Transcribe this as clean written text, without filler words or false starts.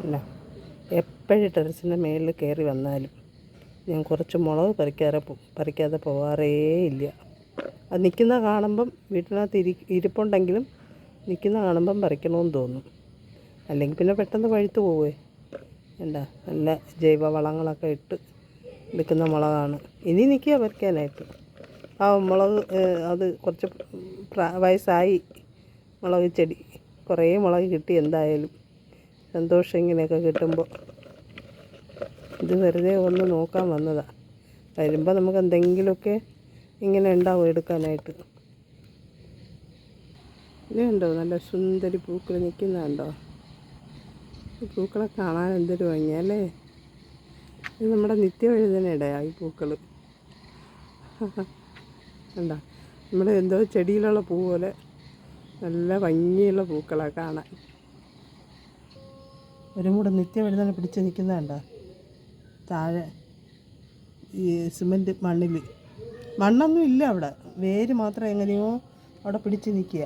അല്ല, എപ്പോഴും ടെറസിൻ്റെ മേളിൽ കയറി വന്നാലും ഞാൻ കുറച്ച് മുളക് പറിക്കാതെ പോകാറേ ഇല്ല. അത് നിൽക്കുന്ന കാണുമ്പം വീട്ടിനകത്ത് ഇരിപ്പുണ്ടെങ്കിലും നിൽക്കുന്ന കാണുമ്പം പറിക്കണമെന്ന് തോന്നും. അല്ലെങ്കിൽ പിന്നെ പെട്ടെന്ന് പഴുത്ത് പോവേ. എന്താ നല്ല ജൈവ വളങ്ങളൊക്കെ ഇട്ട് എടുക്കുന്ന മുളകാണ്. ഇനി നിൽക്കുക പറിക്കാനായിട്ട്. ആ മുളക് അത് കുറച്ച് വയസ്സായി മുളക് ചെടി. കുറേ മുളക് കിട്ടി. എന്തായാലും സന്തോഷം ഇങ്ങനെയൊക്കെ കിട്ടുമ്പോൾ. ഇത് വെറുതെ ഒന്ന് നോക്കാൻ വന്നതാണ്. വരുമ്പോൾ നമുക്ക് എന്തെങ്കിലുമൊക്കെ ഇങ്ങനെ ഉണ്ടാവും എടുക്കാനായിട്ട്. ഇതുണ്ടോ നല്ല സുന്ദരി പൂക്കൾ നിൽക്കുന്നുണ്ടോ? ഈ പൂക്കളെ കാണാൻ എന്തൊരു ഭംഗിയല്ലേ. ഇത് നമ്മുടെ നിത്യവഴുതനയുടെയാണ് ഈ പൂക്കൾ. കണ്ടോ, നമ്മുടെ എന്തോ ചെടിയിലുള്ള പൂ പോലെ നല്ല ഭംഗിയുള്ള പൂക്കളാണ് കാണാൻ. ഒരു കൂടെ നിത്യവഴുതന പിടിച്ച് നിൽക്കുന്നതുണ്ടോ? താഴെ ഈ സിമൻറ്റ് മണ്ണിൽ മണ്ണൊന്നും ഇല്ല അവിടെ, വേര് മാത്രം എങ്ങനെയോ അവിടെ പിടിച്ച് നിൽക്കുക.